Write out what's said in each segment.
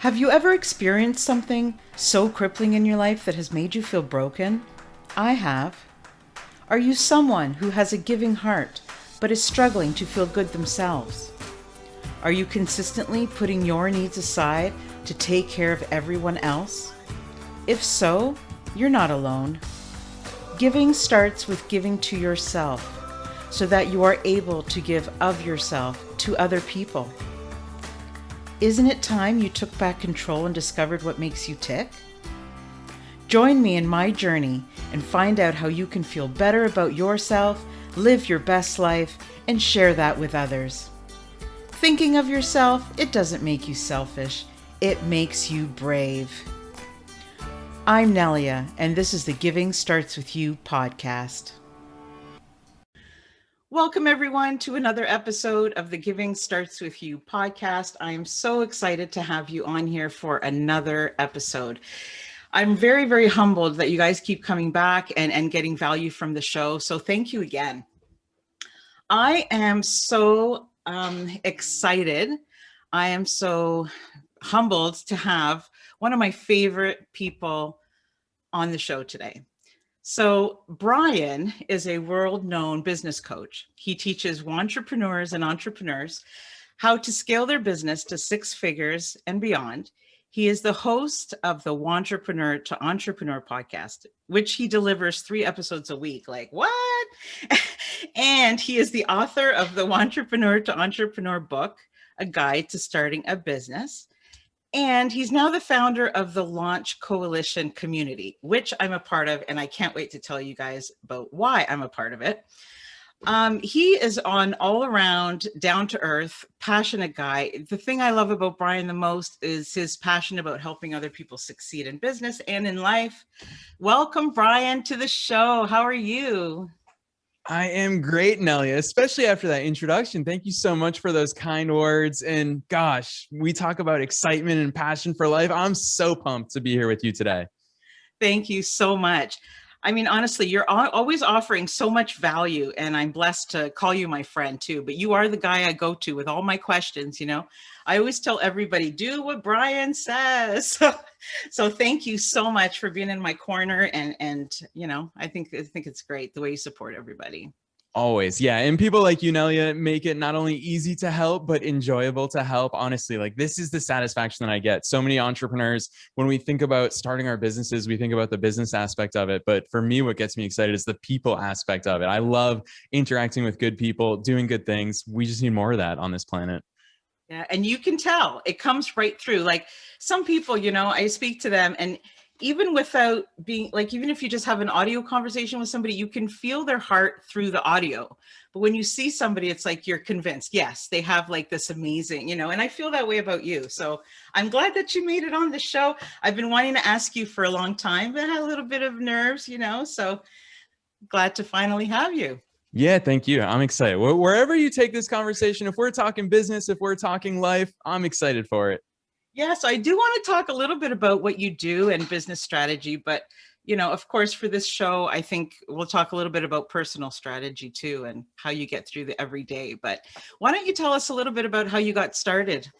Have you ever experienced something so crippling in your life that has made you feel broken? I have. Are you someone who has a giving heart but is struggling to feel good themselves? Are you consistently putting your needs aside to take care of everyone else? If so, you're not alone. Giving starts with giving to yourself so that you are able to give of yourself to other people. Isn't it time you took back control and discovered what makes you tick? Join me in my journey and find out how you can feel better about yourself, live your best life, and share that with others. Thinking of yourself, it doesn't make you selfish. It makes you brave. I'm Nelia, and this is the Giving Starts With You podcast. Welcome, everyone, to another episode of the Giving Starts With You podcast. I am so excited to have you on here for another episode. I'm very, very humbled that you guys keep coming back and getting value from the show. So thank you again. I am so excited. I am so humbled to have one of my favorite people on the show today. So Brian is a world-known business coach. He teaches wantrepreneurs and entrepreneurs how to scale their business to six figures and beyond. He is the host of the Wantrepreneur to Entrepreneur podcast, which he delivers 3 episodes a week. Like, what? And he is the author of the Wantrepreneur to Entrepreneur book, a guide to starting a business. And he's now the founder of the Launch Coalition community, which I'm a part of, and I can't wait to tell you guys about why I'm a part of it. He is an all-around, down-to-earth, passionate guy. The thing I love about Brian the most is his passion about helping other people succeed in business and in life. Welcome, Brian, to the show. How are you? I am great, Nelia, especially after that introduction. Thank you so much for those kind words. And gosh, we talk about excitement and passion for life. I'm so pumped to be here with you today. Thank you so much. I mean, honestly, you're always offering so much value, and I'm blessed to call you my friend too, but you are the guy I go to with all my questions. I always tell everybody, do what Brian says. So thank you so much for being in my corner. And I think it's great the way you support everybody. Always. Yeah. And people like you, Nelia, make it not only easy to help, but enjoyable to help. Honestly, like this is the satisfaction that I get. So many entrepreneurs, when we think about starting our businesses, we think about the business aspect of it. But for me, what gets me excited is the people aspect of it. I love interacting with good people, doing good things. We just need more of that on this planet. Yeah. And you can tell it comes right through. Like some people, I speak to them, and even without being like, even if you just have an audio conversation with somebody, you can feel their heart through the audio. But when you see somebody, it's like you're convinced, yes, they have like this amazing, and I feel that way about you. So I'm glad that you made it on the show. I've been wanting to ask you for a long time, but I had a little bit of nerves, so glad to finally have you. Yeah, thank you. I'm excited. Wherever you take this conversation, if we're talking business, if we're talking life, I'm excited for it. Yeah, so I do want to talk a little bit about what you do and business strategy, but of course, for this show, I think we'll talk a little bit about personal strategy too and how you get through the everyday. But why don't you tell us a little bit about how you got started?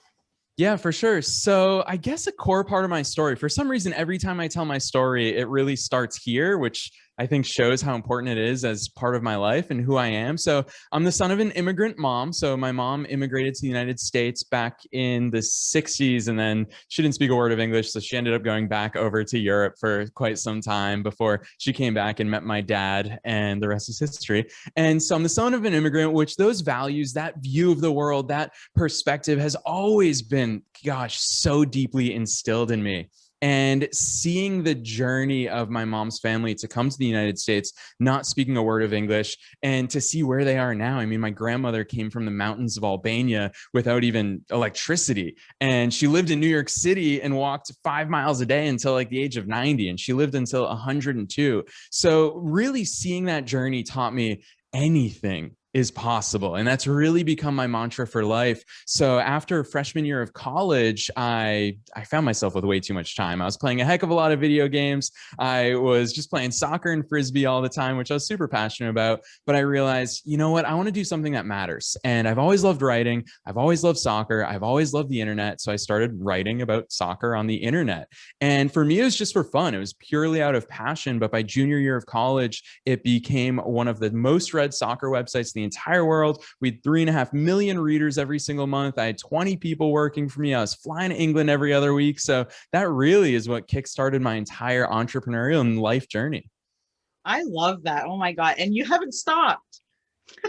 Yeah, for sure. So I guess a core part of my story, for some reason, every time I tell my story, it really starts here, which I think shows how important it is as part of my life and who I am. So I'm the son of an immigrant mom. So my mom immigrated to the United States back in the 60s, and then she didn't speak a word of English. So she ended up going back over to Europe for quite some time before she came back and met my dad, and the rest is history. And so I'm the son of an immigrant, which those values, that view of the world, that perspective has always been, gosh, so deeply instilled in me. And seeing the journey of my mom's family to come to the United States, not speaking a word of English, and to see where they are now. I mean, my grandmother came from the mountains of Albania without even electricity. And she lived in New York City and walked 5 miles a day until like the age of 90. And she lived until 102. So really seeing that journey taught me anything is possible. And that's really become my mantra for life. So after freshman year of college, I found myself with way too much time. I was playing a heck of a lot of video games. I was just playing soccer and frisbee all the time, which I was super passionate about. But I realized, you know what? I want to do something that matters. And I've always loved writing. I've always loved soccer. I've always loved the internet. So I started writing about soccer on the internet. And for me, it was just for fun. It was purely out of passion. But by junior year of college, it became one of the most read soccer websites in the entire world. We had 3.5 million readers every single month. I had 20 people working for me. I was flying to England every other week. So that really is what kickstarted my entire entrepreneurial and life journey. I love that. Oh my God. And you haven't stopped.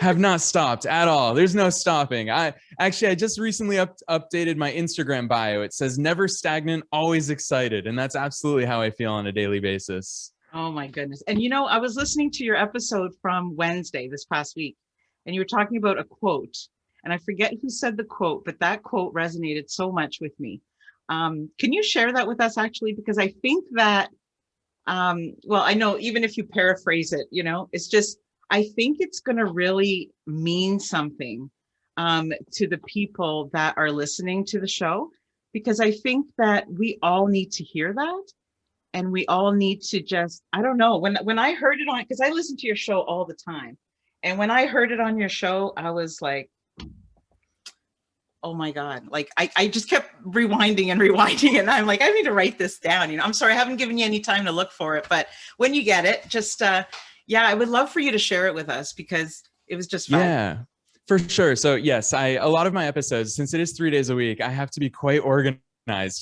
Have not stopped at all. There's no stopping. I just recently updated my Instagram bio. It says never stagnant, always excited. And that's absolutely how I feel on a daily basis. Oh my goodness. And you know, I was listening to your episode from Wednesday this past week, and you were talking about a quote, and I forget who said the quote, but that quote resonated so much with me. Can you share that with us actually? Because I think that, well, I know even if you paraphrase it, you know, it's just, I think it's going to really mean something to the people that are listening to the show, because I think that we all need to hear that. And we all need to just, I don't know, when I heard it on, because I listen to your show all the time. And when I heard it on your show, I was like, oh my God, like I just kept rewinding and rewinding. And I'm like, I need to write this down. You know, I'm sorry, I haven't given you any time to look for it. But when you get it, just, yeah, I would love for you to share it with us because it was just fun. Yeah, for sure. So yes, a lot of my episodes, since it is 3 days a week, I have to be quite organized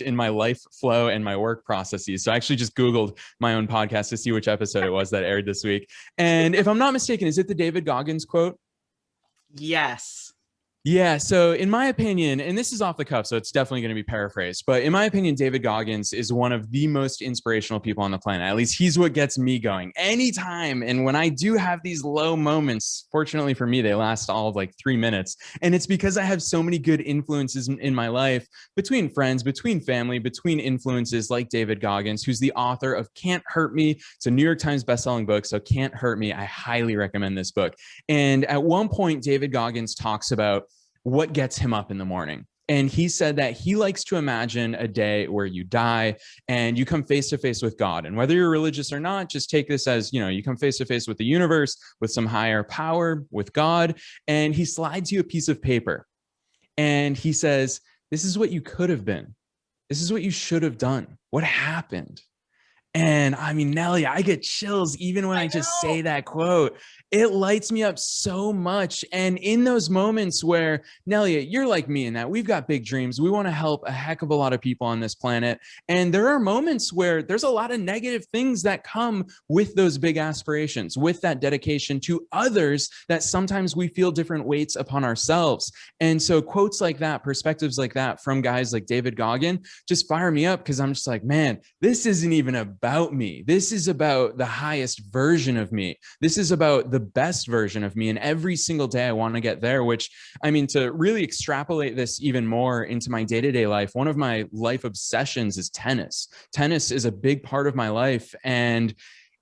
in my life flow and my work processes. So I actually just Googled my own podcast to see which episode it was that aired this week. And if I'm not mistaken, is it the David Goggins quote? Yes. Yeah. So in my opinion, and this is off the cuff, so it's definitely going to be paraphrased, but in my opinion, David Goggins is one of the most inspirational people on the planet. At least he's what gets me going anytime. And when I do have these low moments, fortunately for me, they last all of like 3 minutes. And it's because I have so many good influences in my life, between friends, between family, between influences like David Goggins, who's the author of Can't Hurt Me. It's a New York Times bestselling book. So Can't Hurt Me. I highly recommend this book. And at one point, David Goggins talks about what gets him up in the morning. And he said that he likes to imagine a day where you die and you come face to face with God. And whether you're religious or not, just take this as, you know, you come face to face with the universe, with some higher power, with God. And he slides you a piece of paper. And he says, this is what you could have been. This is what you should have done. What happened? And I mean, Nelly, I get chills even when I just say that quote. It lights me up so much. And in those moments where, Nelly, you're like me in that we've got big dreams. We want to help a heck of a lot of people on this planet. And there are moments where there's a lot of negative things that come with those big aspirations, with that dedication to others, that sometimes we feel different weights upon ourselves. And so quotes like that, perspectives like that from guys like David Goggins just fire me up, because I'm just like, man, this isn't even about me. This is about the highest version of me. This is about the best version of me. And every single day I want to get there, which, I mean, to really extrapolate this even more into my day-to-day life, one of my life obsessions is tennis. Tennis is a big part of my life. And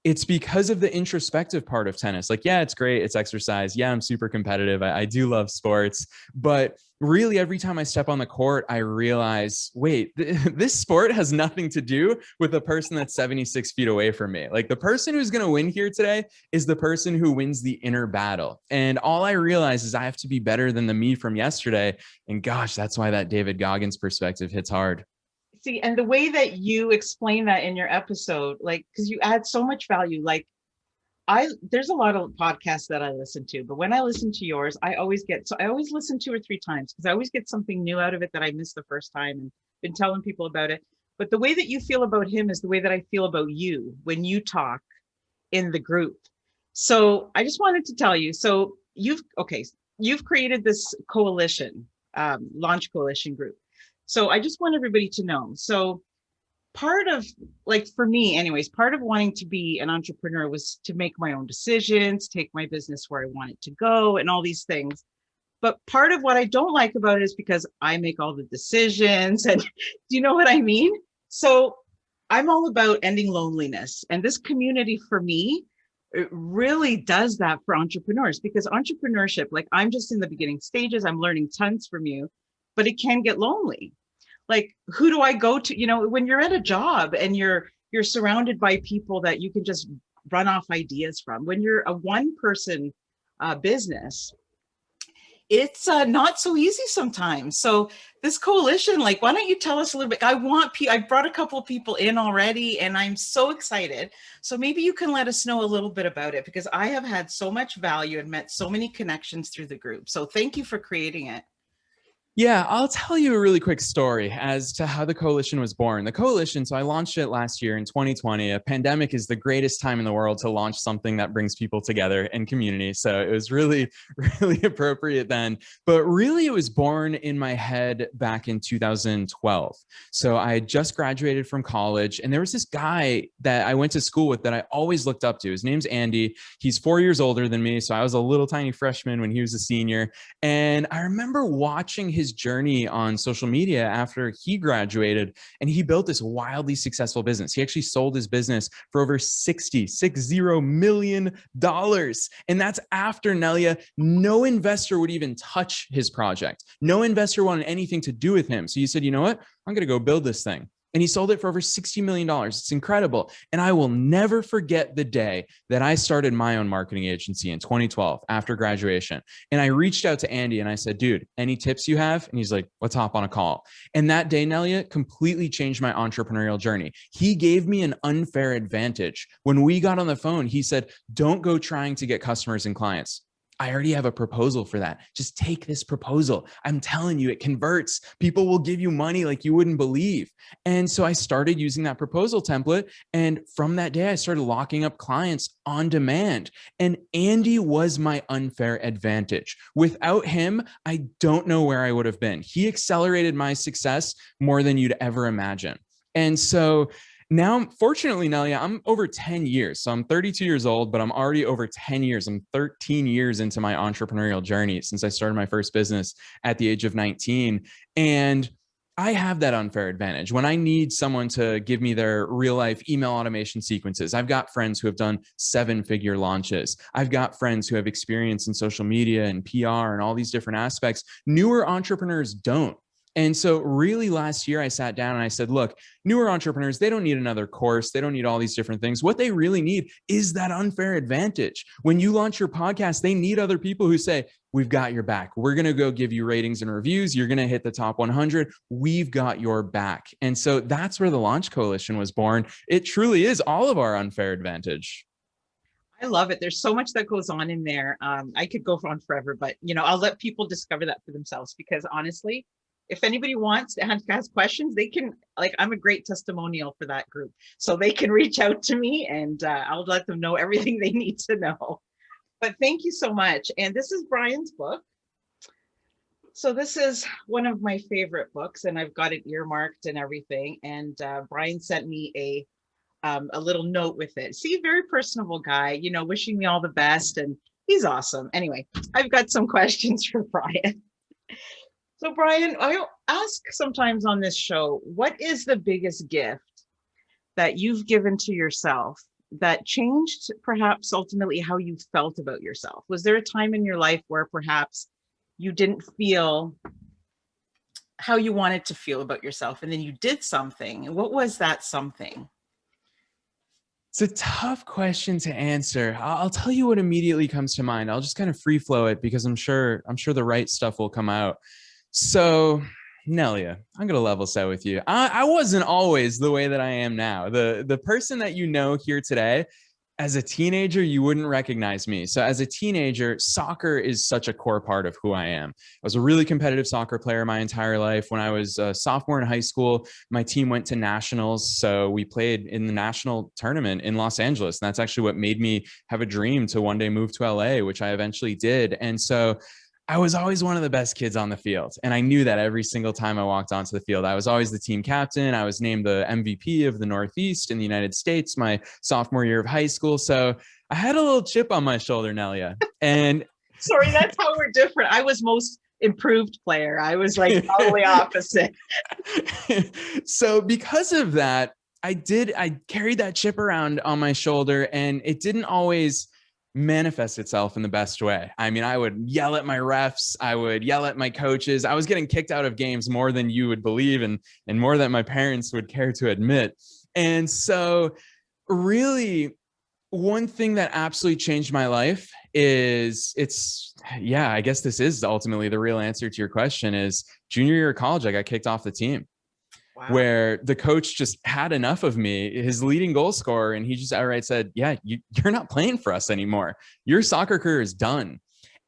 it's because of the introspective part of tennis. Like, yeah, it's great. It's exercise. Yeah, I'm super competitive. I do love sports. But really, every time I step on the court, I realize, wait, this sport has nothing to do with the person that's 76 feet away from me. Like, the person who's going to win here today is the person who wins the inner battle. And all I realize is I have to be better than the me from yesterday. And gosh, that's why that David Goggins perspective hits hard. See, and the way that you explain that in your episode, like, because you add so much value, like there's a lot of podcasts that I listen to, but when I listen to yours, I always listen 2 or 3 times because I always get something new out of it that I missed the first time and been telling people about it. But the way that you feel about him is the way that I feel about you when you talk in the group. So I just wanted to tell you, so you've created this coalition, launch coalition group. So I just want everybody to know. So part of, like, for me anyways, part of wanting to be an entrepreneur was to make my own decisions, take my business where I want it to go and all these things. But part of what I don't like about it is because I make all the decisions, and do you know what I mean? So I'm all about ending loneliness. And this community for me it really does that for entrepreneurs, because entrepreneurship, like I'm just in the beginning stages, I'm learning tons from you, but it can get lonely. Like, who do I go to? You know, when you're at a job and you're surrounded by people that you can just run off ideas from. When you're a one person business, it's not so easy sometimes. So this coalition, like, why don't you tell us a little bit? I brought a couple of people in already and I'm so excited. So maybe you can let us know a little bit about it, because I have had so much value and met so many connections through the group. So thank you for creating it. Yeah, I'll tell you a really quick story as to how the coalition was born. The coalition, so I launched it last year in 2020. A pandemic is the greatest time in the world to launch something that brings people together and community. So it was really, really appropriate then. But really, it was born in my head back in 2012. So I had just graduated from college, and there was this guy that I went to school with that I always looked up to. His name's Andy. He's 4 years older than me. So I was a little tiny freshman when he was a senior. And I remember watching his journey on social media after he graduated, and he built this wildly successful business. He actually sold his business for over $60 million. And that's after, Nelia, no investor would even touch his project. No investor wanted anything to do with him. So you said, you know what? I'm going to go build this thing. And he sold it for over $60 million. It's incredible. And I will never forget the day that I started my own marketing agency in 2012 after graduation. And I reached out to Andy and I said, dude, any tips you have? And he's like, let's hop on a call. And that day, Nelia, completely changed my entrepreneurial journey. He gave me an unfair advantage. When we got on the phone, he said, don't go trying to get customers and clients. I already have a proposal for that. Just take this proposal. I'm telling you, it converts. People will give you money like you wouldn't believe. And so I started using that proposal template. And from that day, I started locking up clients on demand. And Andy was my unfair advantage. Without him, I don't know where I would have been. He accelerated my success more than you'd ever imagine. And so now, fortunately, Nelia, I'm over 10 years. So I'm 32 years old, but I'm already over 10 years. I'm 13 years into my entrepreneurial journey since I started my first business at the age of 19. And I have that unfair advantage. When I need someone to give me their real life email automation sequences, I've got friends who have done 7-figure launches. I've got friends who have experience in social media and PR and all these different aspects. Newer entrepreneurs don't. And so really last year, I sat down and I said, look, newer entrepreneurs, they don't need another course. They don't need all these different things. What they really need is that unfair advantage. When you launch your podcast, they need other people who say, we've got your back. We're going to go give you ratings and reviews. You're going to hit the top 100. We've got your back. And so that's where the Launch Coalition was born. It truly is all of our unfair advantage. I love it. There's so much that goes on in there. I could go on forever, but I'll let people discover that for themselves, because honestly, if anybody wants to ask questions, they can, I'm a great testimonial for that group. So they can reach out to me and I'll let them know everything they need to know. But thank you so much. And this is Brian's book. So this is one of my favorite books, and I've got it earmarked and everything. And Brian sent me a little note with it. See, very personable guy, wishing me all the best. And he's awesome. Anyway, I've got some questions for Brian. So Brian, I ask sometimes on this show, what is the biggest gift that you've given to yourself that changed perhaps ultimately how you felt about yourself? Was there a time in your life where perhaps you didn't feel how you wanted to feel about yourself, and then you did something? What was that something? It's a tough question to answer. I'll tell you what immediately comes to mind. I'll just kind of free flow it because I'm sure the right stuff will come out. So, Nelia, I'm going to level set with you. I wasn't always the way that I am now. The person that you know here today, as a teenager, you wouldn't recognize me. So as a teenager, soccer is such a core part of who I am. I was a really competitive soccer player my entire life. When I was a sophomore in high school, my team went to nationals. So we played in the national tournament in Los Angeles. And that's actually what made me have a dream to one day move to LA, which I eventually did. And so I was always one of the best kids on the field. And I knew that every single time I walked onto the field. I was always the team captain. I was named the MVP of the Northeast in the United States my sophomore year of high school. So I had a little chip on my shoulder, Nelia. And sorry, that's how we're different. I was most improved player. I was like totally opposite. So because of that, I carried that chip around on my shoulder, and it didn't always manifest itself in the best way. I mean, I would yell at my refs, I would yell at my coaches. I was getting kicked out of games more than you would believe, and more than my parents would care to admit. And so really, one thing that absolutely changed my life is I guess this is ultimately the real answer to your question is junior year of college, I got kicked off the team. Wow. Where the coach just had enough of me, his leading goal scorer, and he just outright said, yeah, you're not playing for us anymore. Your soccer career is done.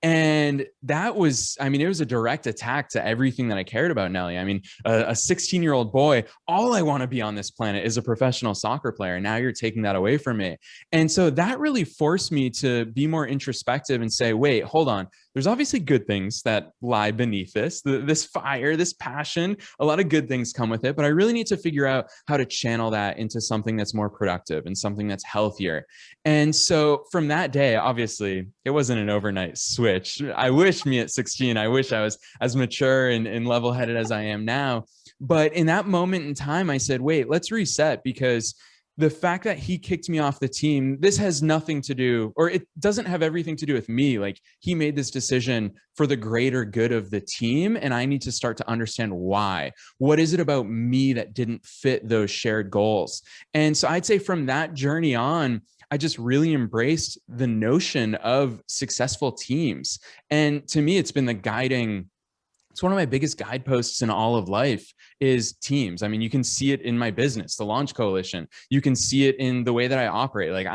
And that was, I mean, it was a direct attack to everything that I cared about, Nelly. I mean, a 16-year-old boy, all I want to be on this planet is a professional soccer player. Now you're taking that away from me. And so that really forced me to be more introspective and say, wait, hold on. There's obviously good things that lie beneath this fire, this passion. A lot of good things come with it, but I really need to figure out how to channel that into something that's more productive and something that's healthier. And so from that day, obviously, it wasn't an overnight switch. I wish me at 16, I wish I was as mature and level-headed as I am now. But in that moment in time, I said, wait, let's reset, because the fact that he kicked me off the team, this has nothing to do, or it doesn't have everything to do with me. Like, he made this decision for the greater good of the team, and I need to start to understand why. What is it about me that didn't fit those shared goals? And so I'd say from that journey on, I just really embraced the notion of successful teams. And to me, it's been it's one of my biggest guideposts in all of life is teams. I mean, you can see it in my business, the Launch Coalition. You can see it in the way that I operate. Like,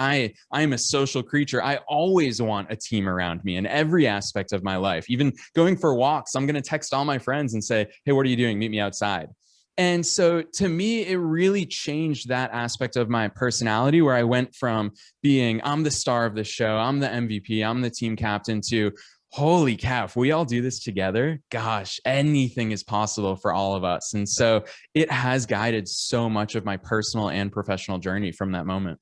I'm a social creature. I always want a team around me in every aspect of my life. Even going for walks, I'm going to text all my friends and say, hey, what are you doing? Meet me outside. And so to me, it really changed that aspect of my personality, where I went from being, I'm the star of the show, I'm the MVP, I'm the team captain, to holy cow, if we all do this together, gosh, anything is possible for all of us. And so it has guided so much of my personal and professional journey from that moment.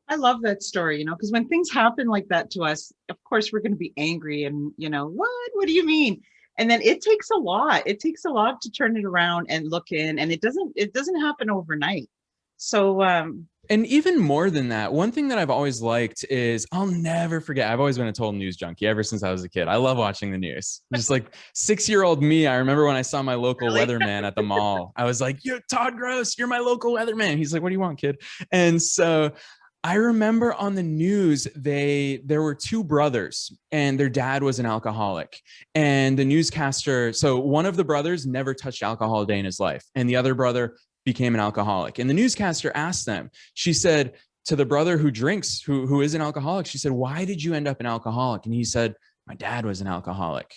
I love that story, because when things happen like that to us, of course, we're going to be angry and, what do you mean? And then it takes a lot. It takes a lot to turn it around and look in, and it doesn't happen overnight. So, and even more than that, one thing that I've always liked is, I'll never forget, I've always been a total news junkie ever since I was a kid. I love watching the news. Just like 6-year-old me, I remember when I saw my local weatherman at the mall, I was like, you're Todd Gross, you're my local weatherman. He's like, what do you want, kid? And so I remember on the news, there were two brothers and their dad was an alcoholic. And the newscaster, so one of the brothers never touched alcohol a day in his life, and the other brother became an alcoholic. And the newscaster asked them, she said, to the brother who drinks, who is an alcoholic, she said, why did you end up an alcoholic? And he said, my dad was an alcoholic.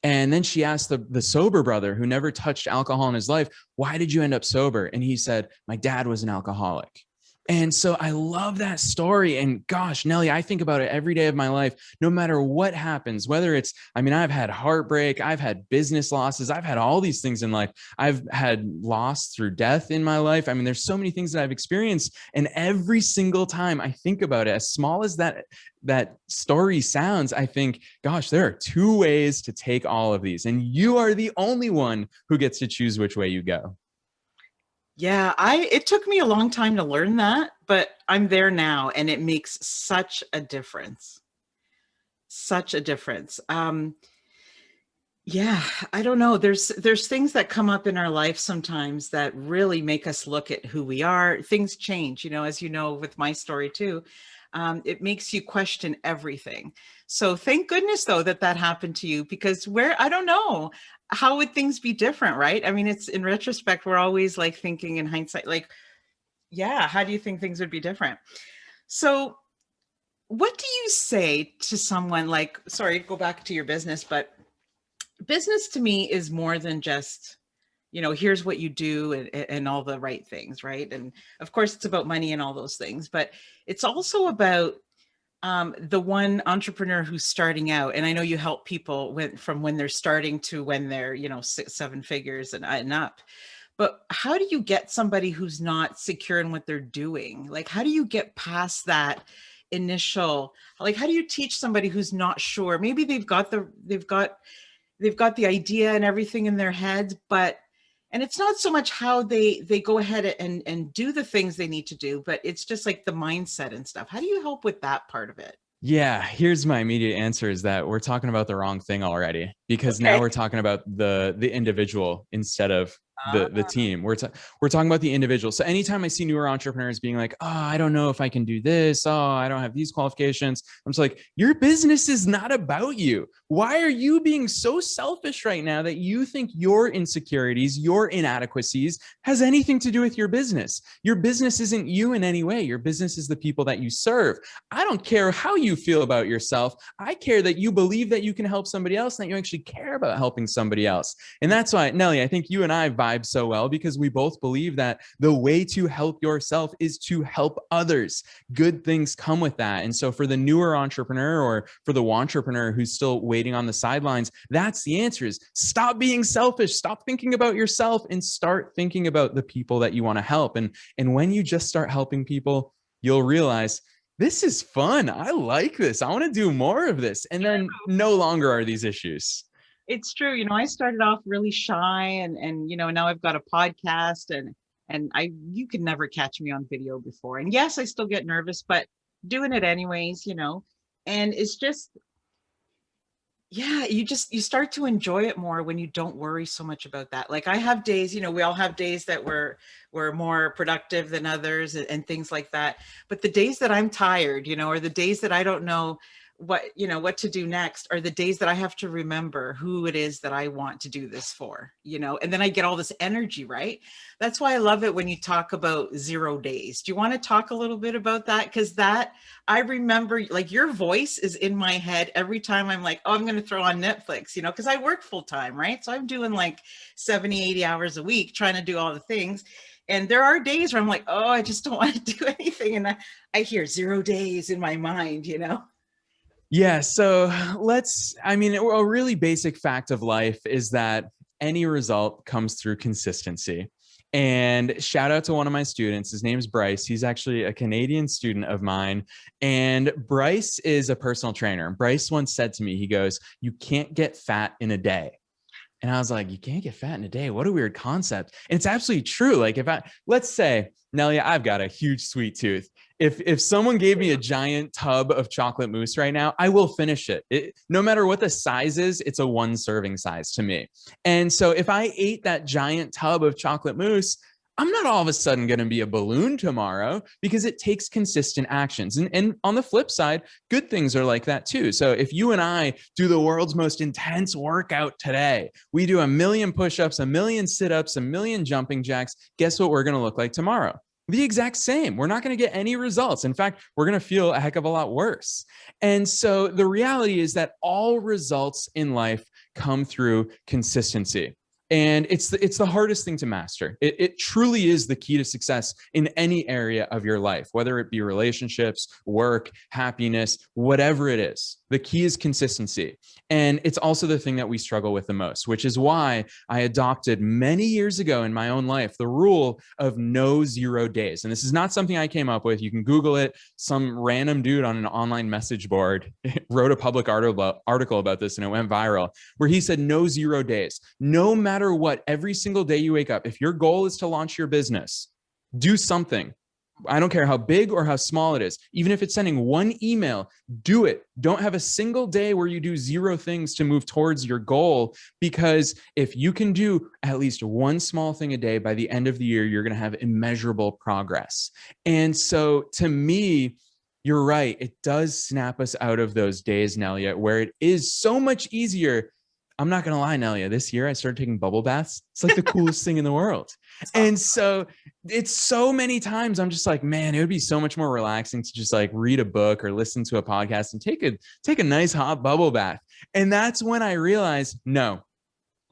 And then she asked the sober brother who never touched alcohol in his life, why did you end up sober? And he said, my dad was an alcoholic. And so I love that story. And gosh, Nelly, I think about it every day of my life, no matter what happens, whether it's, I mean, I've had heartbreak, I've had business losses, I've had all these things in life. I've had loss through death in my life. I mean, there's so many things that I've experienced. And every single time I think about it, as small as that story sounds, I think, gosh, there are two ways to take all of these. And you are the only one who gets to choose which way you go. Yeah, it took me a long time to learn that, but I'm there now, and it makes such a difference. Such a difference. Yeah, I don't know. There's things that come up in our life sometimes that really make us look at who we are. Things change, as you know, with my story too. It makes you question everything. So thank goodness though that happened to you, because I don't know, how would things be different, right? I mean, it's in retrospect, we're always like thinking in hindsight, like, yeah, how do you think things would be different? So what do you say to someone like, sorry, go back to your business, but business to me is more than just, here's what you do and all the right things, right? And of course it's about money and all those things, but it's also about the one entrepreneur who's starting out. And I know you help people from when they're starting to when they're, 6-7 figures and up. But how do you get somebody who's not secure in what they're doing? Like, how do you get past that initial, like, how do you teach somebody who's not sure? Maybe they've got the idea and everything in their heads, And it's not so much how they go ahead and do the things they need to do, but it's just like the mindset and stuff. How do you help with that part of it? Yeah, here's my immediate answer is that we're talking about the wrong thing already, because now Okay. we're talking about the individual instead of the Ah, team. We're talking about the individual. So anytime I see newer entrepreneurs being like, "Oh, I don't know if I can do this. Oh, I don't have these qualifications." I'm just like, "Your business is not about you. Why are you being so selfish right now that you think your insecurities, your inadequacies has anything to do with your business? Your business isn't you in any way. Your business is the people that you serve. I don't care how you feel about yourself. I care that you believe that you can help somebody else and that you actually care about helping somebody else." And that's why, Nelly, I think you and I vibe so well, because we both believe that the way to help yourself is to help others. Good things come with that. And so for the newer entrepreneur, or for the wantrepreneur who's still waiting on the sidelines, that's the answer: is stop being selfish, stop thinking about yourself, and start thinking about the people that you want to help. And when you just start helping people, you'll realize, this is fun. I like this. I want to do more of this. And then no longer are these issues. it's true. I started off really shy, and now I've got a podcast, and you could never catch me on video before. And yes, I still get nervous, but doing it anyways. And it's just, yeah, you start to enjoy it more when you don't worry so much about that. Like I have days, we all have days that we're more productive than others, and things like that. But the days that I'm tired, or the days that I don't know what to do next, are the days that I have to remember who it is that I want to do this for. And then I get all this energy, right? That's why I love it when you talk about 0 days. Do you want to talk a little bit about that? Because that, I remember, like, your voice is in my head every time I'm like, oh, I'm going to throw on Netflix, because I work full time, right? So I'm doing like 70, 80 hours a week trying to do all the things. And there are days where I'm like, oh, I just don't want to do anything. And I hear 0 days in my mind. Yeah. So a really basic fact of life is that any result comes through consistency. And shout out to one of my students. His name's Bryce. He's actually a Canadian student of mine. And Bryce is a personal trainer. Bryce once said to me, he goes, "You can't get fat in a day." And I was like, "You can't get fat in a day? What a weird concept." And it's absolutely true. Like, let's say, Nelly, I've got a huge sweet tooth. If someone gave me a giant tub of chocolate mousse right now, I will finish it. No matter what the size is, it's a 1 serving size to me. And so if I ate that giant tub of chocolate mousse, I'm not all of a sudden going to be a balloon tomorrow, because it takes consistent actions. And on the flip side, good things are like that too. So if you and I do the world's most intense workout today, we do 1,000,000 push-ups, 1,000,000 sit-ups, 1,000,000 jumping jacks, guess what we're going to look like tomorrow? The exact same. We're not going to get any results. In fact, we're going to feel a heck of a lot worse. And so the reality is that all results in life come through consistency. And it's the hardest thing to master. It truly is the key to success in any area of your life, whether it be relationships, work, happiness, whatever it is. The key is consistency. And it's also the thing that we struggle with the most, which is why I adopted many years ago in my own life the rule of no 0 days. And this is not something I came up with. You can Google it. Some random dude on an online message board wrote a public article about this, and it went viral, where he said no 0 days. No matter what, every single day you wake up, if your goal is to launch your business, do something. I don't care how big or how small it is. Even if it's sending 1 email, do it. Don't have a single day where you do 0 things to move towards your goal, because if you can do at least 1 small thing a day, by the end of the year, you're going to have immeasurable progress. And so to me, you're right. It does snap us out of those days, Nelia, where it is so much easier. I'm not going to lie, Nelia, this year I started taking bubble baths. It's like the coolest thing in the world. And so it's so many times I'm just like, man, it would be so much more relaxing to just like read a book or listen to a podcast and take a nice hot bubble bath. And that's when I realized, no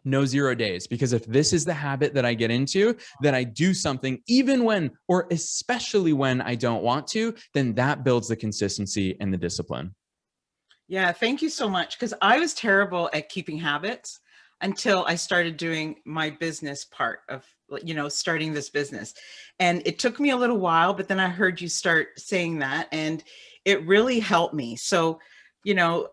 0 days. Because if this is the habit that I get into, that I do something even when, or especially when I don't want to, then that builds the consistency and the discipline. Yeah, thank you so much. Because I was terrible at keeping habits until I started doing my business part of, starting this business. And it took me a little while, but then I heard you start saying that, and it really helped me. So, you know,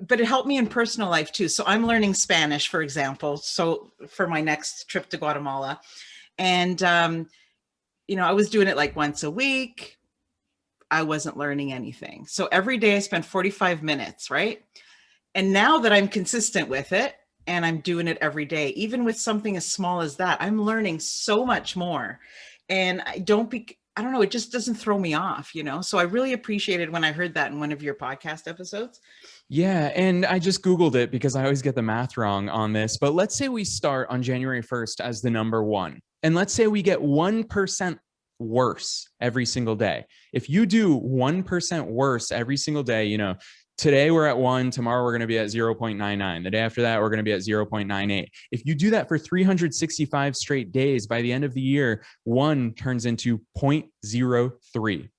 but it helped me in personal life too. So I'm learning Spanish, for example. So for my next trip to Guatemala, and I was doing it like once a week. I wasn't learning anything. So every day I spent 45 minutes, right? And now that I'm consistent with it and I'm doing it every day, even with something as small as that, I'm learning so much more. And I don't know, it just doesn't throw me off, So I really appreciated when I heard that in one of your podcast episodes. Yeah, and I just Googled it because I always get the math wrong on this. But let's say we start on January 1st as the number one. And let's say we get 1% worse every single day. If you do 1% worse every single day, today we're at 1, tomorrow we're going to be at 0.99. The day after that, we're going to be at 0.98. If you do that for 365 straight days, by the end of the year, 1 turns into 0.03.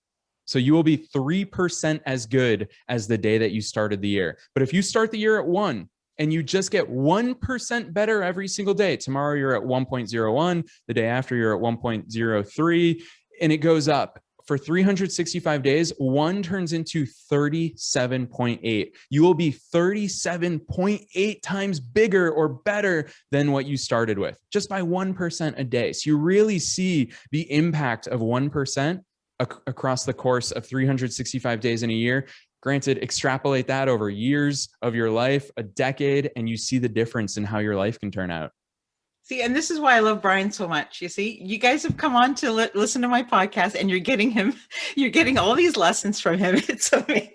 So you will be 3% as good as the day that you started the year. But if you start the year at 1 and you just get 1% better every single day, tomorrow you're at 1.01, the day after you're at 1.03, and it goes up. For 365 days, 1 turns into 37.8. You will be 37.8 times bigger or better than what you started with, just by 1% a day. So you really see the impact of 1% across the course of 365 days in a year. Granted, extrapolate that over years of your life, a decade, and you see the difference in how your life can turn out. See, and this is why I love Brian so much. You see, you guys have come on to listen to my podcast, and you're getting all these lessons from him. It's amazing.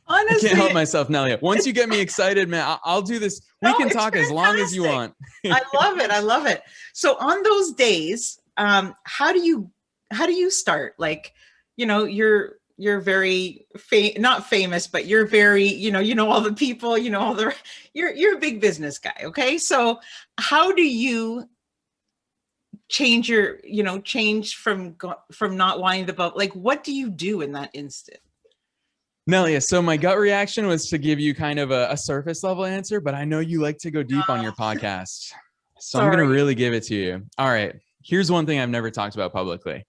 I Honestly, can't help myself, Nelia. Once you get me excited, man, I'll do this. We can talk as long as you want. I love it. I love it. So on those days, how do you start? Like, you're very not famous, but you're very, all the people, you're a big business guy. Okay. So how do you change change from not wanting the boat? Like, what do you do in that instant? Nelia, so my gut reaction was to give you kind of a surface level answer, but I know you like to go deep on your podcast. So I'm going to really give it to you. All right. Here's one thing I've never talked about publicly.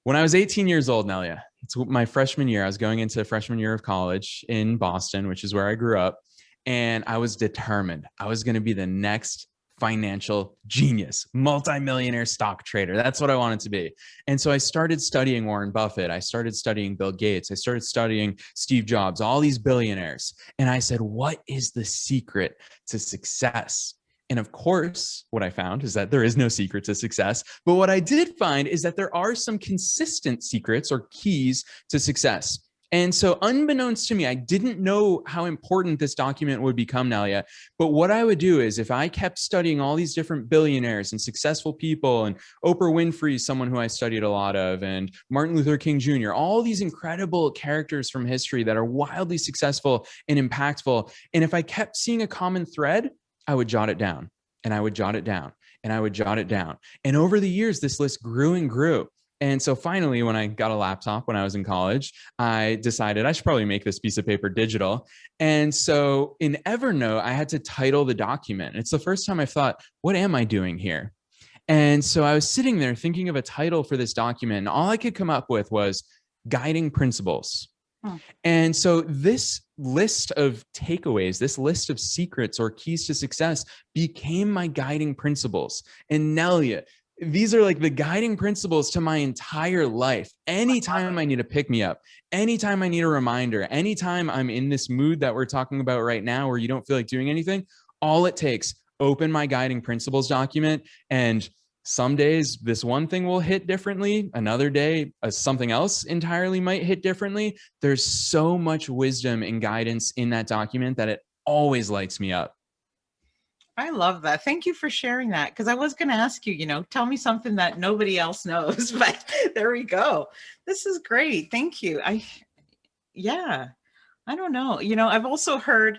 When I was 18 years old, Nelia, it's my freshman year. I was going into freshman year of college in Boston, which is where I grew up. And I was determined. I was going to be the next financial genius, multimillionaire stock trader. That's what I wanted to be. And so I started studying Warren Buffett. I started studying Bill Gates. I started studying Steve Jobs, all these billionaires. And I said, what is the secret to success? And of course, what I found is that there is no secret to success. But what I did find is that there are some consistent secrets or keys to success. And so unbeknownst to me, I didn't know how important this document would become, Nelia. But what I would do is if I kept studying all these different billionaires and successful people, and Oprah Winfrey, someone who I studied a lot of, and Martin Luther King Jr., all these incredible characters from history that are wildly successful and impactful. And if I kept seeing a common thread, I would jot it down, and I would jot it down, and I would jot it down. And over the years, this list grew and grew. And so finally, when I got a laptop when I was in college, I decided I should probably make this piece of paper digital. And so in Evernote, I had to title the document. It's the first time I thought, what am I doing here? And so I was sitting there thinking of a title for this document, and all I could come up with was Guiding Principles. And so this list of takeaways, this list of secrets or keys to success became my guiding principles. And Nelia, these are like the guiding principles to my entire life. Anytime I need to pick me up, anytime I need a reminder, anytime I'm in this mood that we're talking about right now where you don't feel like doing anything, all it takes, open my guiding principles document, and some days this one thing will hit differently. Another day, something else entirely might hit differently. There's so much wisdom and guidance in that document that it always lights me up. I love that. Thank you for sharing that. Because I was going to ask you, tell me something that nobody else knows, but there we go. This is great. Thank you. I don't know. I've also heard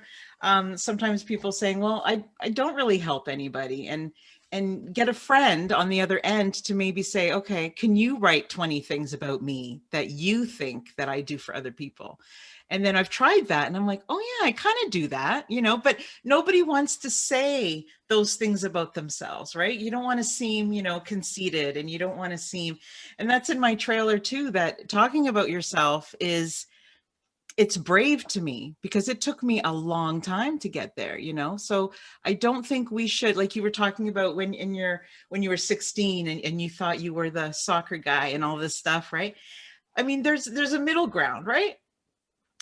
sometimes people saying, well, I don't really help anybody, and get a friend on the other end to maybe say, okay, can you write 20 things about me that you think that I do for other people? And then I've tried that and I'm like, oh yeah, I kind of do that, but nobody wants to say those things about themselves, right? You don't want to seem, conceited, and you don't want to seem, and that's in my trailer too, that talking about yourself is it's brave to me because it took me a long time to get there, so I don't think we should, like you were talking about when you were 16 and you thought you were the soccer guy and all this stuff, right? I mean, there's a middle ground, right?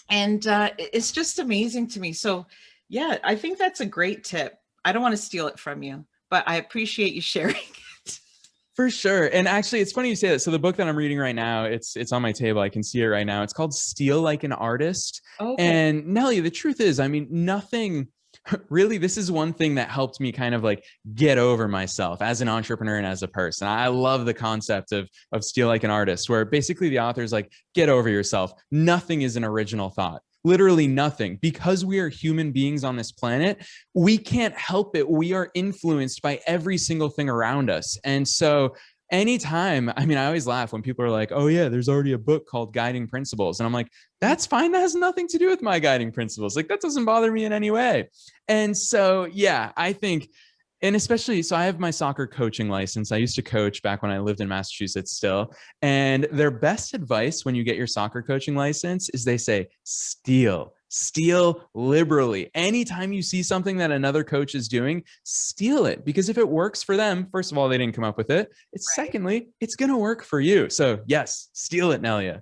And it's just amazing to me. So yeah, I think that's a great tip. I don't want to steal it from you, but I appreciate you sharing it. For sure. And actually, it's funny you say that. So the book that I'm reading right now, it's on my table. I can see it right now. It's called Steal Like an Artist. Okay. And Nelly, the truth is, I mean, nothing really, this is one thing that helped me kind of like get over myself as an entrepreneur and as a person. I love the concept of Steal Like an Artist, where basically the author's like, get over yourself. Nothing is an original thought. Literally nothing. Because we are human beings on this planet, we can't help it. We are influenced by every single thing around us. And so anytime, I mean, I always laugh when people are like, oh yeah, there's already a book called Guiding Principles. And I'm like, that's fine. That has nothing to do with my guiding principles. Like, that doesn't bother me in any way. And so, yeah, I think, and especially, so I have my soccer coaching license. I used to coach back when I lived in Massachusetts still. And their best advice when you get your soccer coaching license is they say, steal liberally. Anytime you see something that another coach is doing, steal it. Because if it works for them, first of all, they didn't come up with it. It's Right. secondly, it's going to work for you. So yes, steal it, Nelia.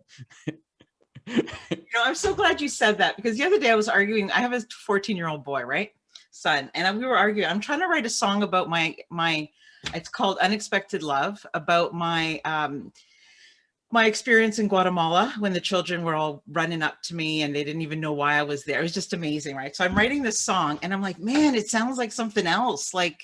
I'm so glad you said that, because the other day I was arguing. I have a 14-year-old boy, right? Son. And we were arguing. I'm trying to write a song about my it's called Unexpected Love, about my experience in Guatemala when the children were all running up to me and they didn't even know why I was there. It was just amazing, right? So I'm writing this song and I'm like, man, it sounds like something else. Like,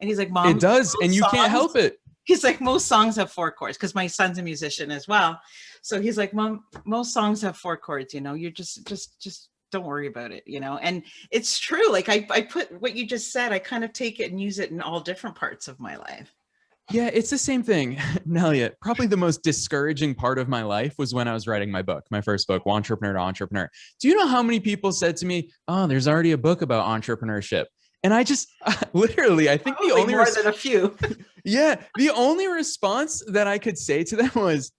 and he's like, Mom, It does, and you can't help it. He's like, most songs have 4 chords, because my son's a musician as well. So he's like, Mom, most songs have 4 chords, you're just don't worry about it, and it's true. Like I put what you just said, I kind of take it and use it in all different parts of my life. Yeah, it's the same thing. Nelia, probably the most discouraging part of my life was when I was writing my book, my first book, Wantrepreneur to Entrepreneur. Do you know how many people said to me, oh, there's already a book about entrepreneurship? And I just literally, I think Probably the only more than a few. yeah, the only response that I could say to them was,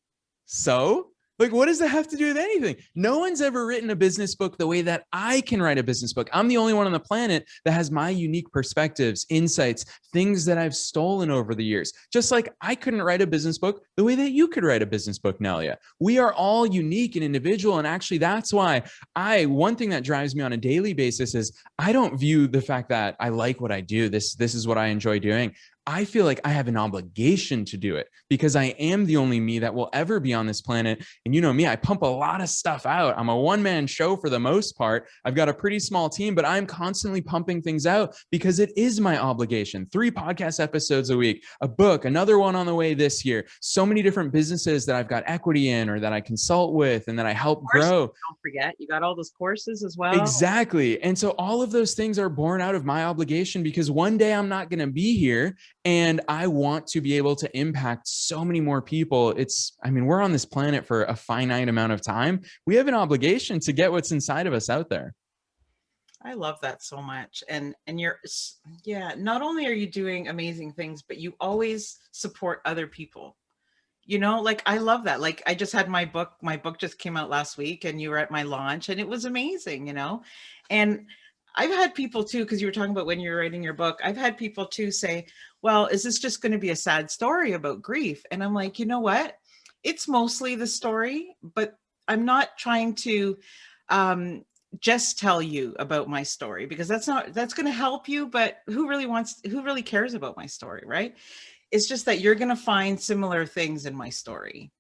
so? Like, what does that have to do with anything? No one's ever written a business book the way that I can write a business book. I'm the only one on the planet that has my unique perspectives, insights, things that I've stolen over the years. Just like I couldn't write a business book the way that you could write a business book, Nelia. We are all unique and individual. And actually, that's why one thing that drives me on a daily basis is I don't view the fact that I like what I do. This is what I enjoy doing. I feel like I have an obligation to do it because I am the only me that will ever be on this planet. And you know me, I pump a lot of stuff out. I'm a one-man show for the most part. I've got a pretty small team, but I'm constantly pumping things out because it is my obligation. 3 podcast episodes a week, a book, another one on the way this year. So many different businesses that I've got equity in or that I consult with and that I help grow. Don't forget, you got all those courses as well. Exactly. And so all of those things are born out of my obligation because one day I'm not going to be here. And I want to be able to impact so many more people. We're on this planet for a finite amount of time. We have an obligation to get what's inside of us out there. I love that so much. And not only are you doing amazing things, but you always support other people. Like I love that. Like I just had my book just came out last week and you were at my launch and it was amazing, and I've had people too, because you were talking about when you're writing your book, I've had people too say, well, is this just going to be a sad story about grief? And I'm like, you know what? It's mostly the story, but I'm not trying to just tell you about my story, because that's going to help you. But who really cares about my story, right? It's just that you're going to find similar things in my story.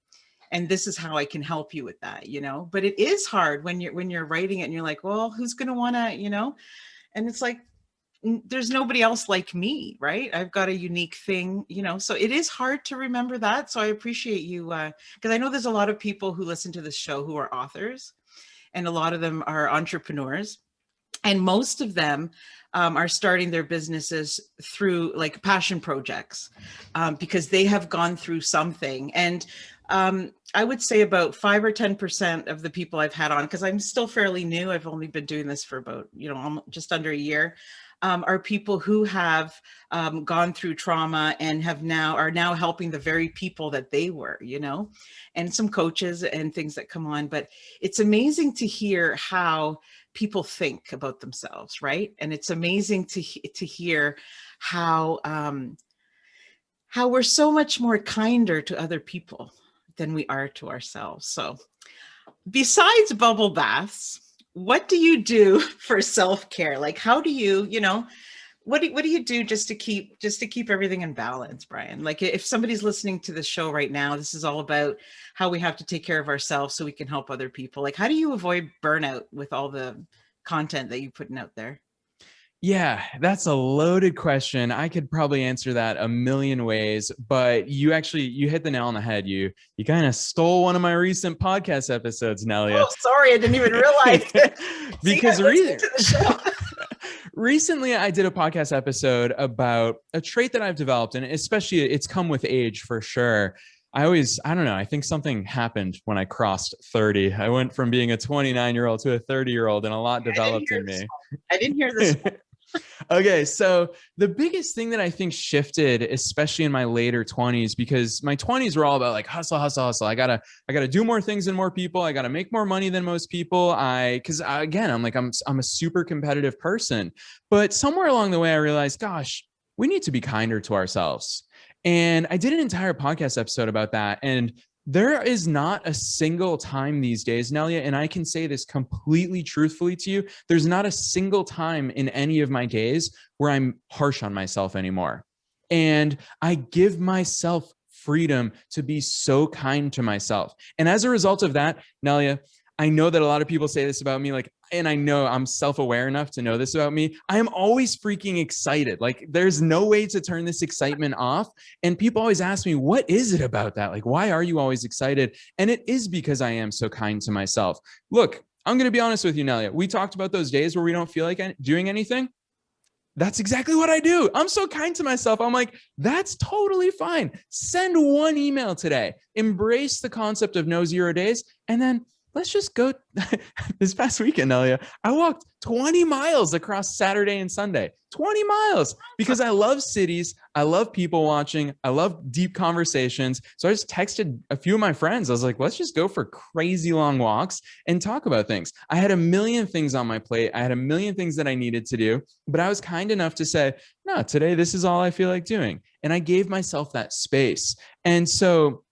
And this is how I can help you with that, but it is hard when you're writing it and you're like, well, who's going to want to, and it's like, there's nobody else like me, right? I've got a unique thing, so it is hard to remember that. So I appreciate you, because I know there's a lot of people who listen to this show who are authors, and a lot of them are entrepreneurs. And most of them are starting their businesses through like passion projects, because they have gone through something. And I would say about 5 or 10% of the people I've had on, because I'm still fairly new, I've only been doing this for about, just under a year. are people who have gone through trauma and are now helping the very people that they were, and some coaches and things that come on. But it's amazing to hear how people think about themselves, right? And it's amazing to hear how we're so much more kinder to other people than we are to ourselves. So besides bubble baths, what do you do for self-care? Like, how do you, what do you do just to keep everything in balance, Brian? Like, if somebody's listening to the show right now, this is all about how we have to take care of ourselves so we can help other people. Like, how do you avoid burnout with all the content that you're putting out there? Yeah, that's a loaded question. I could probably answer that a million ways, but you hit the nail on the head. You kind of stole one of my recent podcast episodes, Nelia. Oh, sorry, I didn't even realize it. Because to the show. Recently I did a podcast episode about a trait that I've developed, and especially it's come with age for sure. I don't know, I think something happened when I crossed 30. I went from being a 29-year-old to a 30-year-old, and a lot developed in me. I didn't hear this. Okay, so the biggest thing that I think shifted, especially in my later 20s, because my 20s were all about like hustle, hustle, hustle. I gotta do more things than more people. I gotta make more money than most people. Because again, I'm a super competitive person. But somewhere along the way, I realized, gosh, we need to be kinder to ourselves. And I did an entire podcast episode about that. And there is not a single time these days, Nelia, and I can say this completely truthfully to you, there's not a single time in any of my days where I'm harsh on myself anymore. And I give myself freedom to be so kind to myself. And as a result of that, Nelia, I know that a lot of people say this about me, and I know I'm self-aware enough to know this about me. I am always freaking excited. Like, there's no way to turn this excitement off. And people always ask me, what is it about that? Like, why are you always excited? And it is because I am so kind to myself. Look, I'm going to be honest with you, Nelia. We talked about those days where we don't feel like doing anything. That's exactly what I do. I'm so kind to myself. I'm like, that's totally fine. Send one email today. Embrace the concept of no 0 days. And then let's just go. This past weekend, Nelia, I walked 20 miles across Saturday and Sunday. 20 miles because I love cities. I love people watching. I love deep conversations. So I just texted a few of my friends. I was like, let's just go for crazy long walks and talk about things. I had a million things on my plate. I had a million things that I needed to do, but I was kind enough to say, no, today, this is all I feel like doing. And I gave myself that space. And so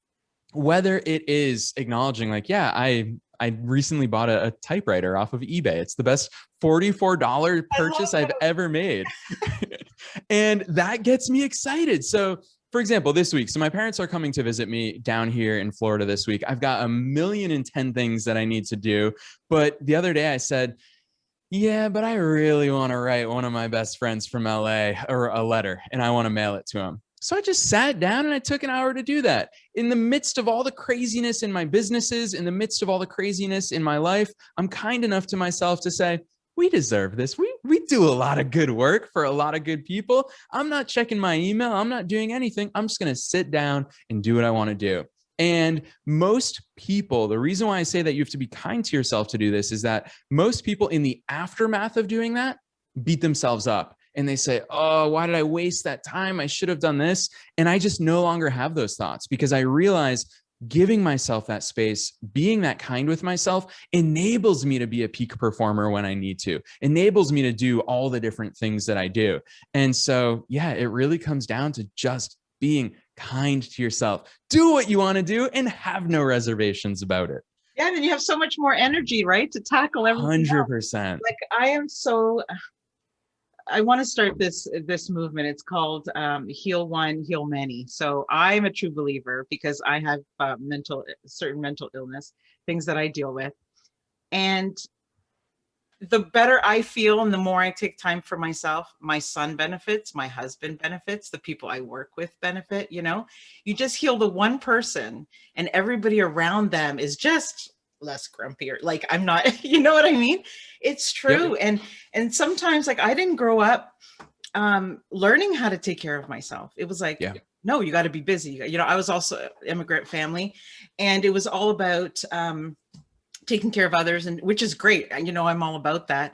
whether it is acknowledging like, yeah, I recently bought a typewriter off of eBay. It's the best $44 purchase I've ever made. And that gets me excited. So for example, this week, so my parents are coming to visit me down here in Florida this week. I've got 1,000,010 things that I need to do. But the other day I said, yeah, but I really want to write one of my best friends from LA or a letter, and I want to mail it to him. So I just sat down and I took an hour to do that. In the midst of all the craziness in my businesses, in the midst of all the craziness in my life, I'm kind enough to myself to say, we deserve this. We do a lot of good work for a lot of good people. I'm not checking my email. I'm not doing anything. I'm just going to sit down and do what I want to do. And most people, the reason why I say that you have to be kind to yourself to do this is that most people in the aftermath of doing that beat themselves up. And they say, oh, why did I waste that time? I should have done this. And I just no longer have those thoughts because I realize giving myself that space, being that kind with myself enables me to be a peak performer when I need to, enables me to do all the different things that I do. And so, yeah, it really comes down to just being kind to yourself. Do what you want to do and have no reservations about it. Yeah, and you have so much more energy, right, to tackle everything. 100%. Like, I want to start this movement. It's called Heal One, Heal Many. So I'm a true believer because I have certain mental illness, things that I deal with. And the better I feel and the more I take time for myself, my son benefits, my husband benefits, the people I work with benefit. You just heal the one person and everybody around them is just less grumpier. Like, I'm not, you know what I mean? It's true. Yep. And sometimes, like, I didn't grow up learning how to take care of myself. It was like, no, you got to be busy. I was also immigrant family, and it was all about taking care of others, and which is great. I'm all about that.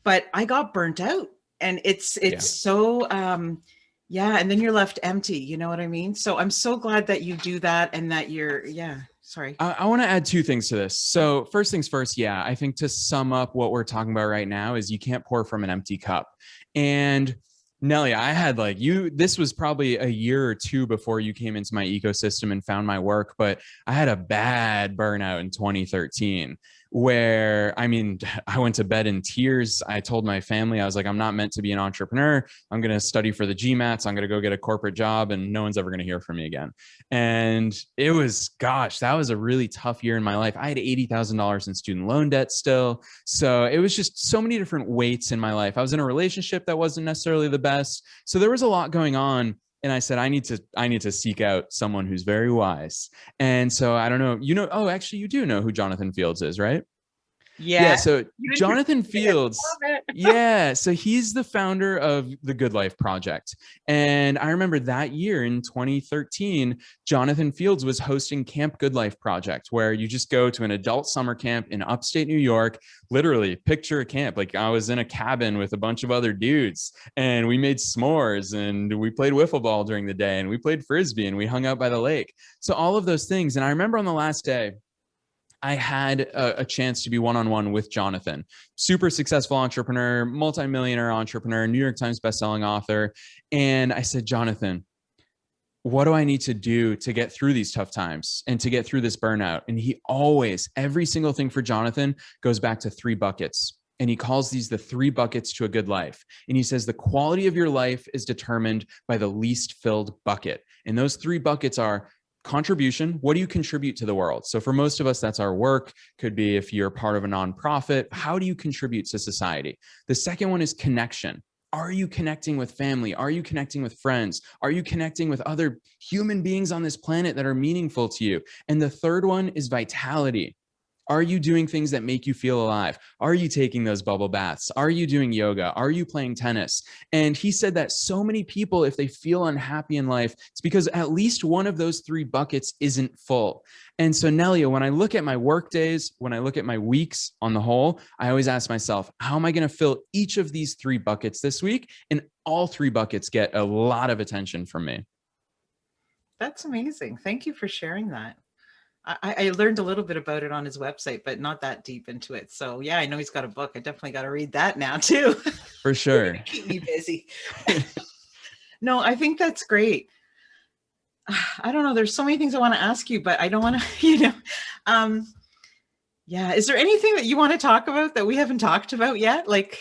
But I got burnt out And it's Yeah. so, yeah. And then you're left empty. You know what I mean? So I'm so glad that you do that and that you're, yeah, sorry. I want to add two things to this. So first things first, yeah, I think to sum up what we're talking about right now is you can't pour from an empty cup. And Nelly, I had like this was probably a year or two before you came into my ecosystem and found my work, but I had a bad burnout in 2013 where, I mean, I went to bed in tears. I told my family, I was like, I'm not meant to be an entrepreneur. I'm going to study for the GMATs. I'm going to go get a corporate job and no one's ever going to hear from me again. And it was, gosh, that was a really tough year in my life. I had $80,000 in student loan debt still. So it was just so many different weights in my life. I was in a relationship that wasn't necessarily the best. So there was a lot going on. And I said, I need to seek out someone who's very wise. And so I don't know, oh, actually you do know who Jonathan Fields is, right? Yeah. So Jonathan Fields, yeah. So he's the founder of the Good Life Project. And I remember that year in 2013, Jonathan Fields was hosting Camp Good Life Project, where you just go to an adult summer camp in upstate New York. Literally picture a camp. Like I was in a cabin with a bunch of other dudes and we made s'mores and we played wiffle ball during the day and we played Frisbee and we hung out by the lake. So all of those things. And I remember on the last day, I had a chance to be one-on-one with Jonathan, super successful entrepreneur, multimillionaire entrepreneur, New York Times bestselling author. And I said, Jonathan, what do I need to do to get through these tough times and to get through this burnout? And he always, every single thing for Jonathan goes back to 3 buckets. And he calls these the 3 buckets to a good life. And he says the quality of your life is determined by the least filled bucket. And those 3 buckets are contribution. What do you contribute to the world? So for most of us, that's our work. Could be if you're part of a nonprofit, how do you contribute to society? The second one is connection. Are you connecting with family? Are you connecting with friends? Are you connecting with other human beings on this planet that are meaningful to you? And the third one is vitality. Are you doing things that make you feel alive? Are you taking those bubble baths? Are you doing yoga? Are you playing tennis? And he said that so many people, if they feel unhappy in life, it's because at least one of those 3 buckets isn't full. And so Nelia, when I look at my work days, when I look at my weeks on the whole, I always ask myself, how am I going to fill each of these 3 buckets this week? And all 3 buckets get a lot of attention from me. That's amazing. Thank you for sharing that. I learned a little bit about it on his website, but not that deep into it. So yeah, I know he's got a book. I definitely got to read that now too. For sure. Keep me busy. No, I think that's great. I don't know. There's so many things I want to ask you, but I don't want to, yeah. Is there anything that you want to talk about that we haven't talked about yet? Like,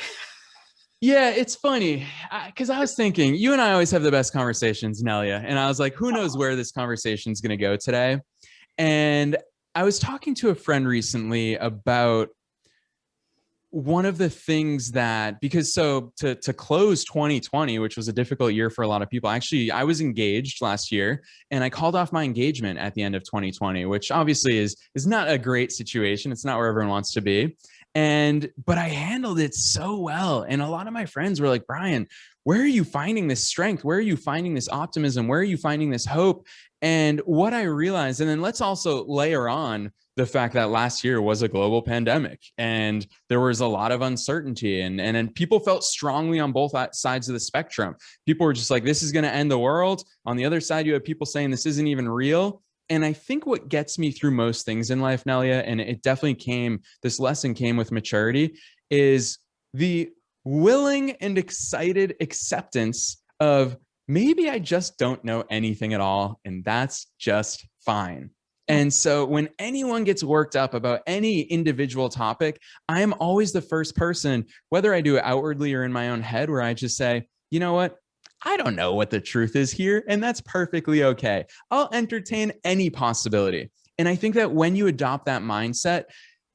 yeah, it's funny because I was thinking you and I always have the best conversations, Nelia. And I was like, who knows where this conversation is going to go today? And I was talking to a friend recently about one of the things that, because so to close 2020, which was a difficult year for a lot of people, actually, I was engaged last year and I called off my engagement at the end of 2020, which obviously is not a great situation. It's not where everyone wants to be. But I handled it so well. And a lot of my friends were like, Brian, where are you finding this strength? Where are you finding this optimism? Where are you finding this hope? And what I realized, and then let's also layer on the fact that last year was a global pandemic and there was a lot of uncertainty and people felt strongly on both sides of the spectrum. People were just like, this is going to end the world. On the other side, you have people saying this isn't even real. And I think what gets me through most things in life, Nelia, and it definitely this lesson came with maturity, is the willing and excited acceptance of maybe I just don't know anything at all, and that's just fine. And so when anyone gets worked up about any individual topic, I'm always the first person, whether I do it outwardly or in my own head, where I just say, you know what? I don't know what the truth is here, and that's perfectly okay. I'll entertain any possibility. And I think that when you adopt that mindset,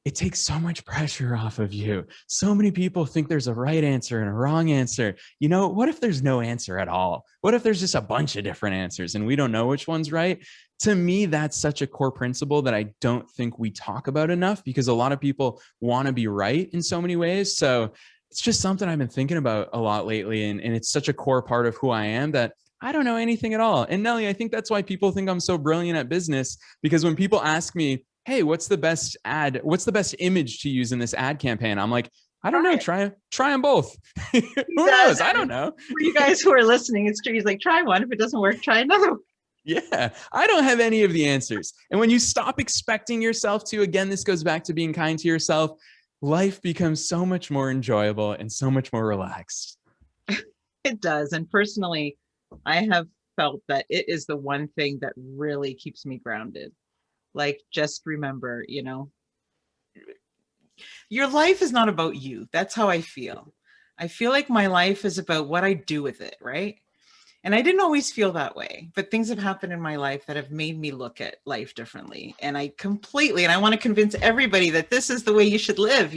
it takes so much pressure off of you. So many people think there's a right answer and a wrong answer. You know, what if there's no answer at all? What if there's just a bunch of different answers and we don't know which one's right? To me, that's such a core principle that I don't think we talk about enough because a lot of people want to be right in so many ways. So it's just something I've been thinking about a lot lately. And it's such a core part of who I am that I don't know anything at all. And Nelly, I think that's why people think I'm so brilliant at business, because when people ask me, hey, what's the best ad? What's the best image to use in this ad campaign? I'm like, I don't know. Try them both. Who knows? I don't know. For you guys who are listening, it's true. He's like, try one. If it doesn't work, try another one. Yeah, I don't have any of the answers. And when you stop expecting yourself to, again, this goes back to being kind to yourself, life becomes so much more enjoyable and so much more relaxed. It does. And personally, I have felt that it is the one thing that really keeps me grounded. Like, just remember, your life is not about you. That's how I feel. I feel like my life is about what I do with it, right? And I didn't always feel that way, but things have happened in my life that have made me look at life differently. And I want to convince everybody that this is the way you should live,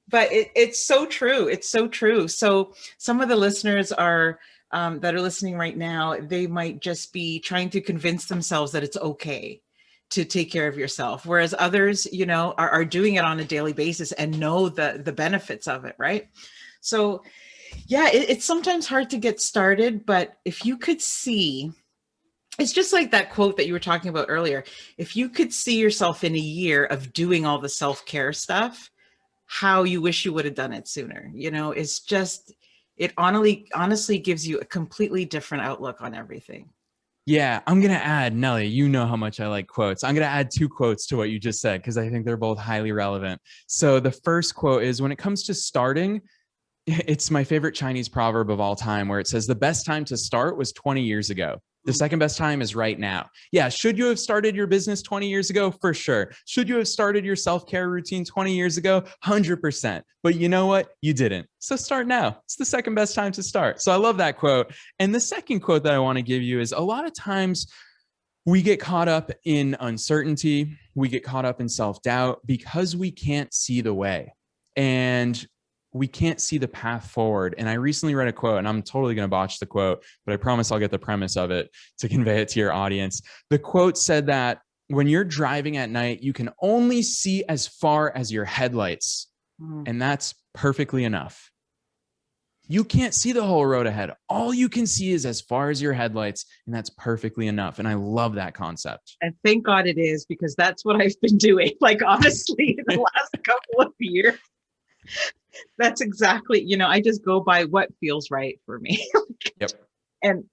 but it's so true. It's so true. So some of the listeners are that are listening right now, they might just be trying to convince themselves that it's okay to take care of yourself. Whereas others, are doing it on a daily basis and know the benefits of it. Right. So yeah, it's sometimes hard to get started, but if you could see, it's just like that quote that you were talking about earlier. If you could see yourself in a year of doing all the self-care stuff, how you wish you would have done it sooner. It's just, it honestly gives you a completely different outlook on everything. Yeah, I'm going to add, Nelly, you know how much I like quotes. I'm going to add 2 quotes to what you just said, because I think they're both highly relevant. So the first quote is, when it comes to starting, it's my favorite Chinese proverb of all time, where it says the best time to start was 20 years ago. The second best time is right now. Yeah. Should you have started your business 20 years ago? For sure. Should you have started your self-care routine 20 years ago? 100%. But you know what? You didn't. So start now. It's the second best time to start. So I love that quote. And the second quote that I want to give you is, a lot of times we get caught up in uncertainty. We get caught up in self-doubt because we can't see the way. And we can't see the path forward. And I recently read a quote, and I'm totally going to botch the quote, but I promise I'll get the premise of it to convey it to your audience. The quote said that when you're driving at night, you can only see as far as your headlights. And that's perfectly enough. You can't see the whole road ahead. All you can see is as far as your headlights, and that's perfectly enough. And I love that concept. And thank God it is, because that's what I've been doing. Like, honestly, in the last couple of years. That's exactly, I just go by what feels right for me. Yep. And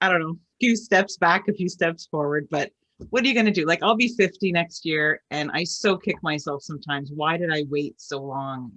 I don't know, a few steps back, a few steps forward, but what are you going to do? Like, I'll be 50 next year, and I so kick myself sometimes. Why did I wait so long?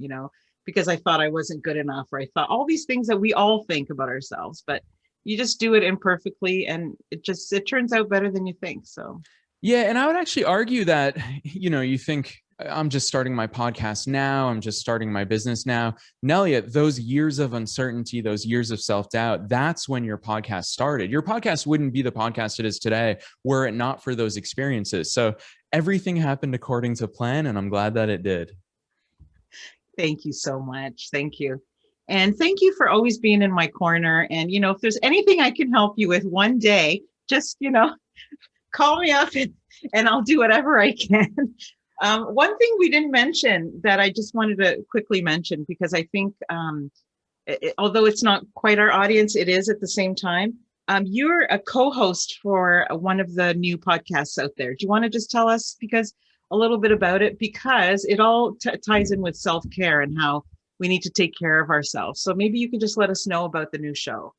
Because I thought I wasn't good enough, or I thought all these things that we all think about ourselves, but you just do it imperfectly, and it turns out better than you think. So yeah. And I would actually argue that, you think, I'm just starting my podcast now, I'm just starting my business now. Nelia, those years of uncertainty, those years of self-doubt, that's when your podcast started. Your podcast wouldn't be the podcast it is today were it not for those experiences. So everything happened according to plan, and I'm glad that it did. Thank you so much. Thank you. And thank you for always being in my corner. And, if there's anything I can help you with one day, just, call me up and I'll do whatever I can. One thing we didn't mention that I just wanted to quickly mention, because I think, although it's not quite our audience, it is at the same time. You're a co-host for one of the new podcasts out there. Do you want to just tell us a little bit about it? Because it all ties in with self-care and how we need to take care of ourselves. So maybe you can just let us know about the new show.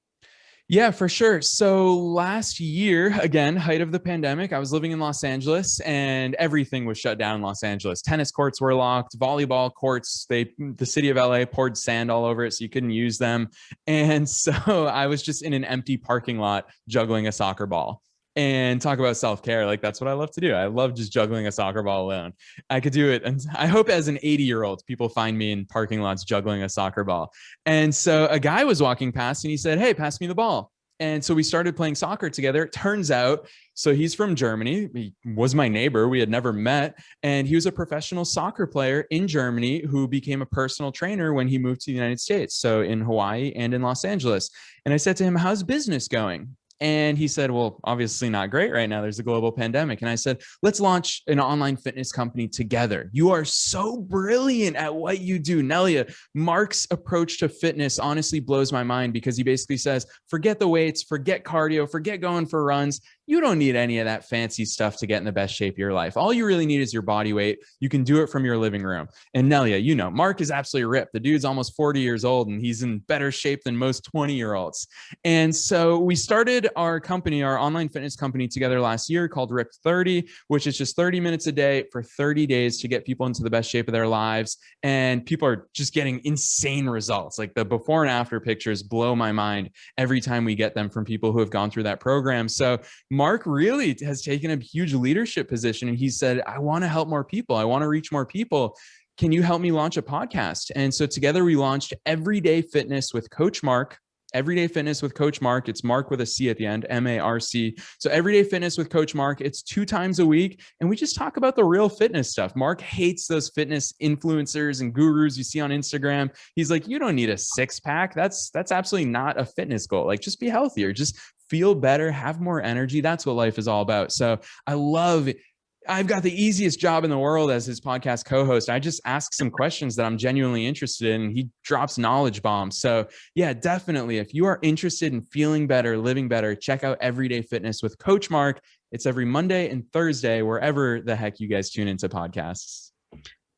Yeah, for sure. So last year, again, height of the pandemic, I was living in Los Angeles and everything was shut down in Los Angeles. Tennis courts were locked, volleyball courts, the city of LA poured sand all over it so you couldn't use them. And so I was just in an empty parking lot juggling a soccer ball. And talk about self-care. Like, that's what I love to do. I love just juggling a soccer ball alone. I could do it. And I hope as an 80-year-old, people find me in parking lots juggling a soccer ball. And so a guy was walking past and he said, "Hey, pass me the ball." And so we started playing soccer together. It turns out, so he's from Germany. He was my neighbor. We had never met. And he was a professional soccer player in Germany who became a personal trainer when he moved to the United States. So in Hawaii and in Los Angeles. And I said to him, "How's business going?" And he said, "Well, obviously not great right now. There's a global pandemic." And I said, "Let's launch an online fitness company together. You are so brilliant at what you do." Nelia, Mark's approach to fitness honestly blows my mind, because he basically says, forget the weights, forget cardio, forget going for runs. You don't need any of that fancy stuff to get in the best shape of your life. All you really need is your body weight. You can do it from your living room. And Nelia, you know, Mark is absolutely ripped. The dude's almost 40 years old and he's in better shape than most 20-year-olds. And so we started our company, our online fitness company together last year called Ripped 30, which is just 30 minutes a day for 30 days to get people into the best shape of their lives. And people are just getting insane results. Like the before and after pictures blow my mind every time we get them from people who have gone through that program. So Mark really has taken a huge leadership position and he said, I want to help more people. I want to reach more people. Can you help me launch a podcast? And so together we launched Everyday Fitness with Coach Mark. Everyday Fitness with Coach Mark. It's Mark with a C at the end, MARC. So Everyday Fitness with Coach Mark. It's 2 times a week. And we just talk about the real fitness stuff. Mark hates those fitness influencers and gurus you see on Instagram. He's like, you don't need a 6-pack. That's absolutely not a fitness goal. Like, just be healthier. Just feel better, have more energy. That's what life is all about. So I've got the easiest job in the world as his podcast co-host. I just ask some questions that I'm genuinely interested in, and he drops knowledge bombs. So yeah, definitely. If you are interested in feeling better, living better, check out Everyday Fitness with Coach Mark. It's every Monday and Thursday, wherever the heck you guys tune into podcasts.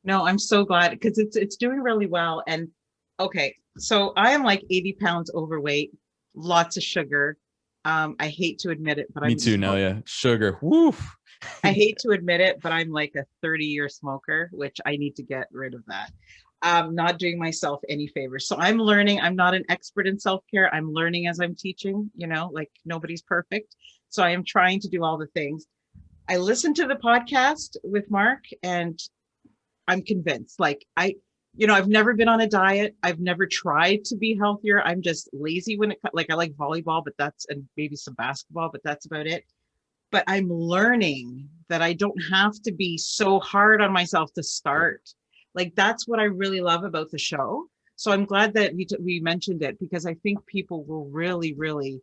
No, I'm so glad because it's doing really well. And okay, so I am like 80 pounds overweight, lots of sugar. I hate to admit it, but Me too, Nelia. Sugar. Woo. I hate to admit it, but I'm like a 30-year smoker, which I need to get rid of that. Not doing myself any favors. So I'm learning. I'm not an expert in self-care. I'm learning as I'm teaching, you know, like nobody's perfect. So I am trying to do all the things. I listened to the podcast with Mark and I'm convinced. Like I've never been on a diet. I've never tried to be healthier. I'm just lazy when I like volleyball, and maybe some basketball, but that's about it. But I'm learning that I don't have to be so hard on myself to start. Like, that's what I really love about the show. So I'm glad that we mentioned it because I think people will really, really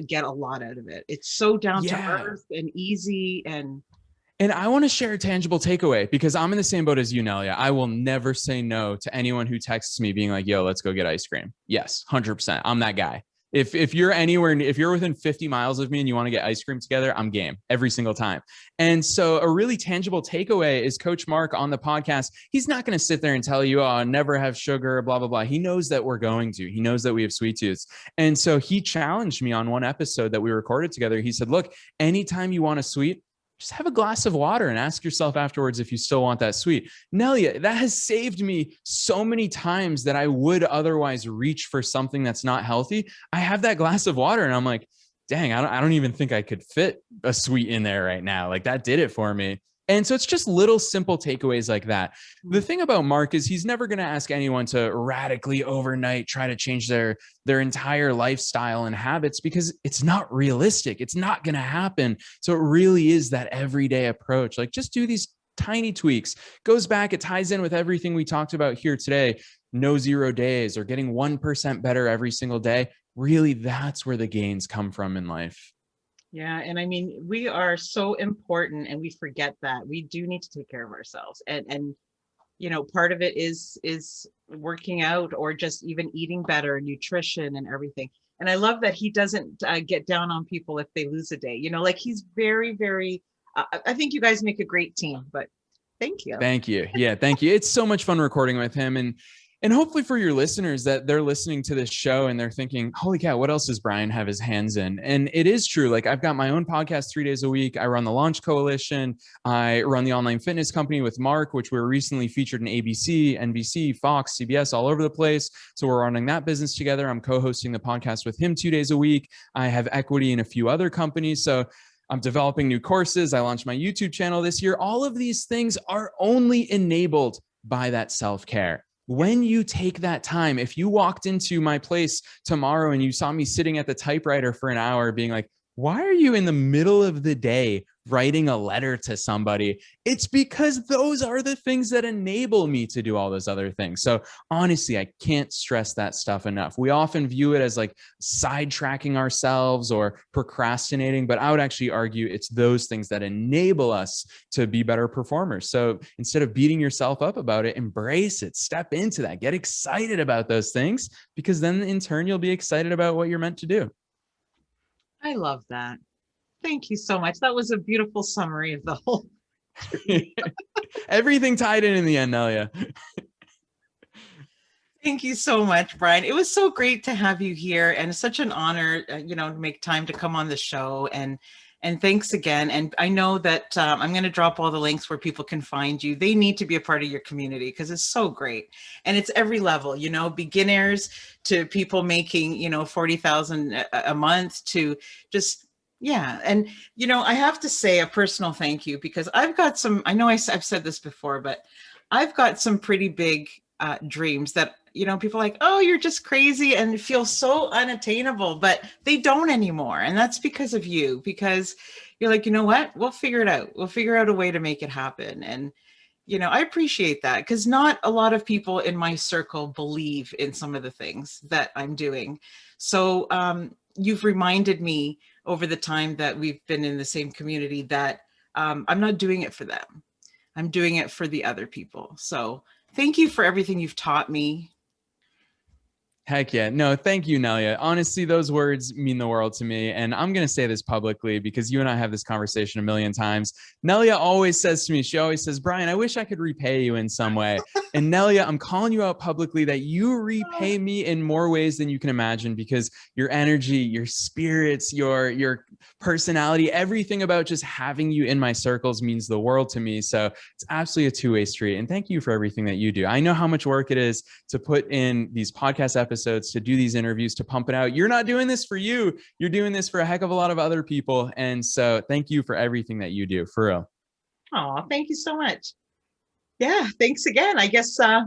get a lot out of it. It's so down to earth and easy. And I want to share a tangible takeaway because I'm in the same boat as you, Nelia. I will never say no to anyone who texts me being like, yo, let's go get ice cream. Yes, 100%. I'm that guy. If you're within 50 miles of me and you want to get ice cream together, I'm game every single time. And so a really tangible takeaway is Coach Mark on the podcast. He's not going to sit there and tell you, oh, never have sugar, blah, blah, blah. He knows that we're going to. He knows that we have sweet tooths. And so he challenged me on one episode that we recorded together. He said, look, anytime you want a sweet, just have a glass of water and ask yourself afterwards if you still want that sweet. Nelia, that has saved me so many times that I would otherwise reach for something that's not healthy. I have that glass of water and I'm like, dang, I don't even think I could fit a sweet in there right now. Like, that did it for me. And so it's just little simple takeaways like that. The thing about Mark is he's never going to ask anyone to radically overnight try to change their entire lifestyle and habits because it's not realistic. It's not going to happen. So it really is that everyday approach. Like, just do these tiny tweaks. It ties in with everything we talked about here today. No 0 days or getting 1% better every single day. Really, that's where the gains come from in life. Yeah. And I mean, we are so important and we forget that we do need to take care of ourselves. And part of it is working out or just even eating better, nutrition and everything. And I love that he doesn't get down on people if they lose a day, like he's very, very, I think you guys make a great team, but thank you. Thank you. Yeah. Thank you. It's so much fun recording with him. And hopefully for your listeners that they're listening to this show and they're thinking, holy cow, what else does Brian have his hands in? And it is true. Like, I've got my own podcast 3 days a week. I run the Launch Coalition. I run the online fitness company with Mark, which we were recently featured in ABC, NBC, Fox, CBS, all over the place. So we're running that business together. I'm co-hosting the podcast with him 2 days a week. I have equity in a few other companies. So I'm developing new courses. I launched my YouTube channel this year. All of these things are only enabled by that self-care. When you take that time, if you walked into my place tomorrow and you saw me sitting at the typewriter for an hour being like, why are you in the middle of the day writing a letter to somebody? It's because those are the things that enable me to do all those other things. So honestly, I can't stress that stuff enough. We often view it as like sidetracking ourselves or procrastinating, but I would actually argue it's those things that enable us to be better performers. So instead of beating yourself up about it, embrace it, step into that, get excited about those things, because then in turn, you'll be excited about what you're meant to do. I love that. Thank you so much. That was a beautiful summary of the whole. Everything tied in the end, Nelia. Thank you so much, Brian. It was so great to have you here, and it's such an honor, to make time to come on the show. And thanks again. And I know that I'm going to drop all the links where people can find you. They need to be a part of your community because it's so great, and it's every level. Beginners to people making 40,000 a month to just. Yeah. And, I have to say a personal thank you because I've got some, I know I've said this before, but I've got some pretty big dreams that, people are like, oh, you're just crazy and feel so unattainable, but they don't anymore. And that's because of you, because you're like, you know what, we'll figure it out. We'll figure out a way to make it happen. And, I appreciate that because not a lot of people in my circle believe in some of the things that I'm doing. So you've reminded me over the time that we've been in the same community that I'm not doing it for them. I'm doing it for the other people. So thank you for everything you've taught me. Heck yeah. No, thank you, Nelia. Honestly, those words mean the world to me. And I'm going to say this publicly because you and I have this conversation a million times. Nelia always says to me, she always says, Brian, I wish I could repay you in some way. And Nelia, I'm calling you out publicly that you repay me in more ways than you can imagine because your energy, your spirits, your personality, everything about just having you in my circles means the world to me. So it's absolutely a two-way street. And thank you for everything that you do. I know how much work it is to put in these podcast episodes, to do these interviews, to pump it out. You're not doing this for you. You're doing this for a heck of a lot of other people. And so thank you for everything that you do, for real. Oh, thank you so much. Yeah, thanks again. I guess I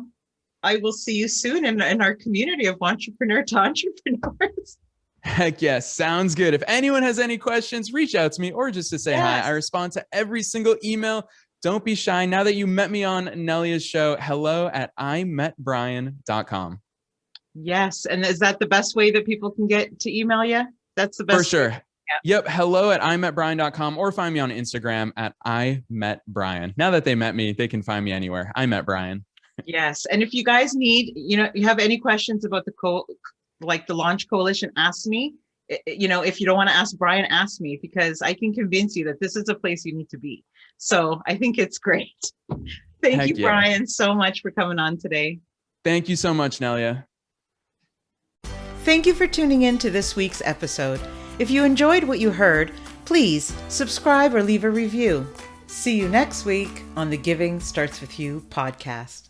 will see you soon in our community of Wantrepreneur to Entrepreneurs. Heck yes. Sounds good. If anyone has any questions, reach out to me or just to say hi. I respond to every single email. Don't be shy. Now that you met me on Nelia's show, hello@imetbrian.com. Yes. And is that the best way that people can get to email you? That's the best. For sure. Yep. hello@imetbrian.com or find me on Instagram @imetbrian. Now that they met me, they can find me anywhere. I met Brian. Yes. And if you guys need, you have any questions about the Launch Coalition, ask me. If you don't want to ask Brian, ask me because I can convince you that this is a place you need to be. So I think it's great. Thank you, Brian, so much for coming on today. Thank you so much, Nelia. Thank you for tuning in to this week's episode. If you enjoyed what you heard, please subscribe or leave a review. See you next week on the Giving Starts With You podcast.